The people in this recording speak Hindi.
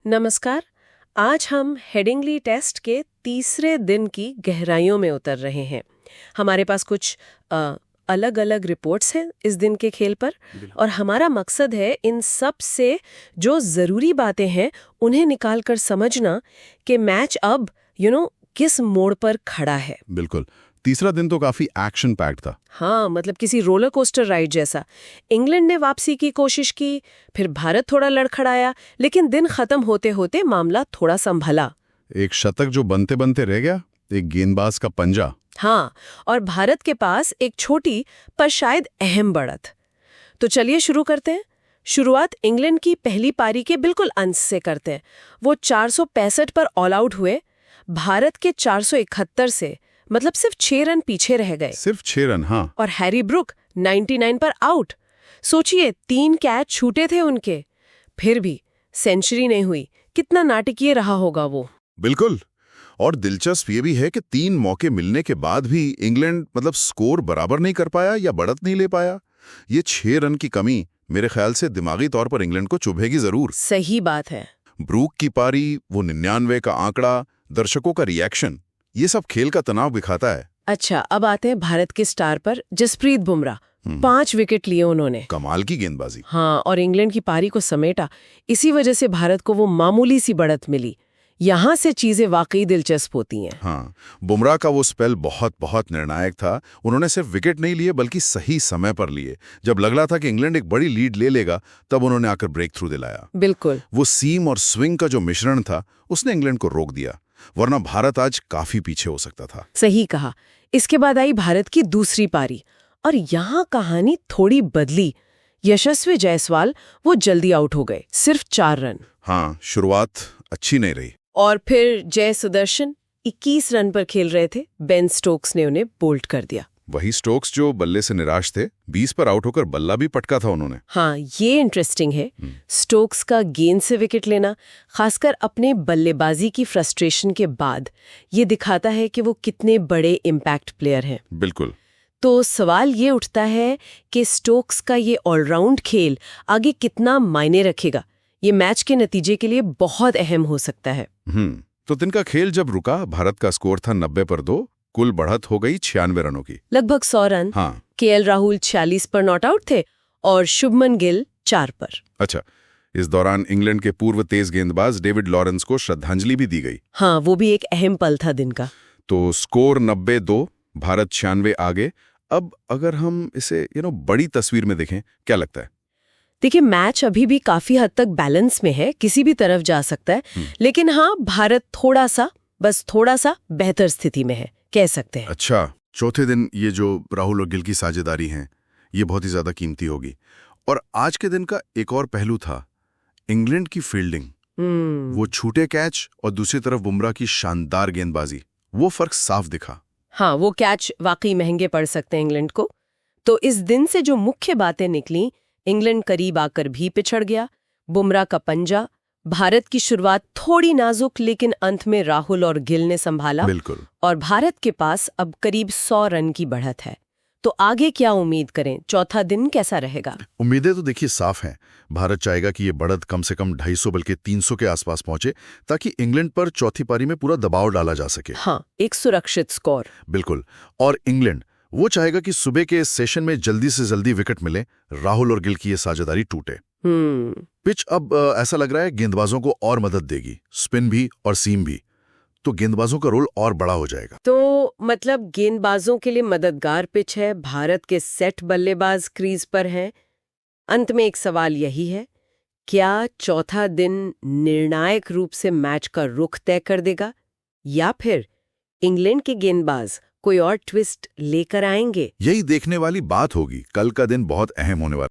नमस्कार। आज हम हेडिंगली टेस्ट के तीसरे दिन की गहराइयों में उतर रहे हैं। हमारे पास कुछ अलग अलग रिपोर्ट्स हैं इस दिन के खेल पर, और हमारा मकसद है इन सब से जो ज़रूरी बातें हैं उन्हें निकालकर समझना कि मैच अब किस मोड़ पर खड़ा है। बिल्कुल। तीसरा दिन तो काफी एक्शन पैक्ड था। हाँ, मतलब किसी रोलर कोस्टर राइड जैसा। इंग्लैंड ने वापसी की कोशिश की, फिर भारत थोड़ा लड़खड़ाया, लेकिन दिन खत्म होते होते मामला थोड़ा संभला। एक शतक जो बनते बनते रह गया, एक गेंदबाज का पंजा। हाँ, और भारत के पास एक छोटी पर शायद अहम बढ़त। तो चलिए शुरू करते हैं। शुरुआत इंग्लैंड की पहली पारी के बिल्कुल अंत से करते हैं। वो 465 पर ऑल आउट हुए, भारत के 471 से, मतलब सिर्फ 6 रन पीछे रह गए। सिर्फ 6 रन, हाँ। और हैरी ब्रुक 99 पर आउट। सोचिए, 3 कैच छूटे थे उनके, फिर भी सेंचुरी नहीं हुई। कितना नाटकीय रहा होगा वो। बिल्कुल। और दिलचस्प ये भी है कि 3 मौके मिलने के बाद भी इंग्लैंड स्कोर बराबर नहीं कर पाया या बढ़त नहीं ले पाया। ये 6 रन की कमी मेरे ख्याल से दिमागी तौर पर इंग्लैंड को चुभेगी जरूर। सही बात है। ब्रूक की पारी, वो 99 का आंकड़ा, दर्शकों का रिएक्शन, ये सब खेल का तनाव दिखाता है। अच्छा, अब आते हैं भारत के स्टार पर, जसप्रीत बुमराह। 5 विकेट लिए उन्होंने। कमाल की गेंदबाजी। हाँ, और इंग्लैंड की पारी को समेटा। इसी वजह से भारत को वो मामूली सी बढ़त मिली। यहाँ से चीजें वाकई दिलचस्प होती हैं। हाँ, बुमराह का वो स्पेल बहुत बहुत निर्णायक था। उन्होंने सिर्फ विकेट नहीं लिए बल्कि सही समय पर लिए। जब लग रहा था कि इंग्लैंड एक बड़ी लीड ले लेगा, तब उन्होंने आकर ब्रेक थ्रू दिलाया। बिल्कुल। वो सीम और स्विंग का जो मिश्रण था, उसने इंग्लैंड को रोक दिया, वरना भारत आज काफी पीछे हो सकता था। सही कहा। इसके बाद आई भारत की दूसरी पारी, और यहाँ कहानी थोड़ी बदली। यशस्वी जायसवाल वो जल्दी आउट हो गए, सिर्फ 4 रन। हाँ, शुरुआत अच्छी नहीं रही। और फिर जय सुदर्शन 21 रन पर खेल रहे थे, बेन स्टोक्स ने उन्हें बोल्ड कर दिया। वही स्टोक्स जो बल्ले से निराश थे, 20 पर आउट होकर बल्ला भी पटका था उन्होंने। हाँ, ये इंटरेस्टिंग है। स्टोक्स का गेंद से विकेट लेना, खासकर अपने बल्लेबाजी की फ्रस्ट्रेशन के बाद, ये दिखाता है कि वो कितने बड़े इम्पैक्ट प्लेयर हैं। बिल्कुल। तो सवाल ये उठता है कि स्टोक्स का ये ऑलराउंड खेल आगे कितना मायने रखेगा। ये मैच के नतीजे के लिए बहुत अहम हो सकता है। तो दिन का खेल जब रुका, भारत का स्कोर था 90 पर 2, कुल बढ़त हो गई 96 रनों की, लगभग 100 रन। हाँ। केएल राहुल 46 पर नॉट आउट थे और शुभमन गिल 4 पर। अच्छा, इस दौरान इंग्लैंड के पूर्व तेज गेंदबाज डेविड लॉरेंस को श्रद्धांजलि भी दी गई। हाँ, वो भी एक अहम पल था दिन का। तो स्कोर 90-2, भारत 96 आगे। अब अगर हम इसे बड़ी तस्वीर में देखें, क्या लगता है? देखिए, मैच अभी भी काफी हद तक बैलेंस में है, किसी भी तरफ जा सकता है। लेकिन हाँ, भारत बस थोड़ा सा बेहतर स्थिति में है, कह सकते हैं। अच्छा, चौथे दिन ये जो राहुल और गिल की साझेदारी है, ये बहुत ही ज्यादा कीमती होगी। और आज के दिन का एक और पहलू था इंग्लैंड की फील्डिंग। वो छूटे कैच और दूसरी तरफ बुमराह की शानदार गेंदबाजी, वो फर्क साफ दिखा। हाँ, वो कैच वाकई महंगे पड़ सकते हैं इंग्लैंड को। तो इस दिन से जो मुख्य बातें निकली, इंग्लैंड करीब आकर भी पिछड़ गया, बुमराह का पंजा, भारत की शुरुआत थोड़ी नाजुक, लेकिन अंत में राहुल और गिल ने संभाला। बिल्कुल। और भारत के पास अब करीब 100 रन की बढ़त है। तो आगे क्या उम्मीद करें? चौथा दिन कैसा रहेगा? उम्मीदें तो देखिए साफ हैं। भारत चाहेगा कि ये बढ़त कम से कम 250 बल्कि 300 के आसपास पहुंचे, ताकि इंग्लैंड पर चौथी पारी में पूरा दबाव डाला जा सके। हाँ, एक सुरक्षित स्कोर। बिल्कुल। और इंग्लैंड वो चाहेगा कि सुबह के सेशन में जल्दी से जल्दी विकेट मिले, राहुल और गिल की ये साझेदारी टूटे। पिच अब ऐसा लग रहा है गेंदबाजों को और मदद देगी, स्पिन भी और सीम भी। तो गेंदबाजों का रोल और बड़ा हो जाएगा। तो मतलब गेंदबाजों के लिए मददगार पिच है, भारत के सेट बल्लेबाज क्रीज पर हैं। अंत में एक सवाल यही है, क्या चौथा दिन निर्णायक रूप से मैच का रुख तय कर देगा, या फिर इंग्लैंड के गेंदबाज कोई और ट्विस्ट लेकर आएंगे? यही देखने वाली बात होगी। कल का दिन बहुत अहम होने वाला।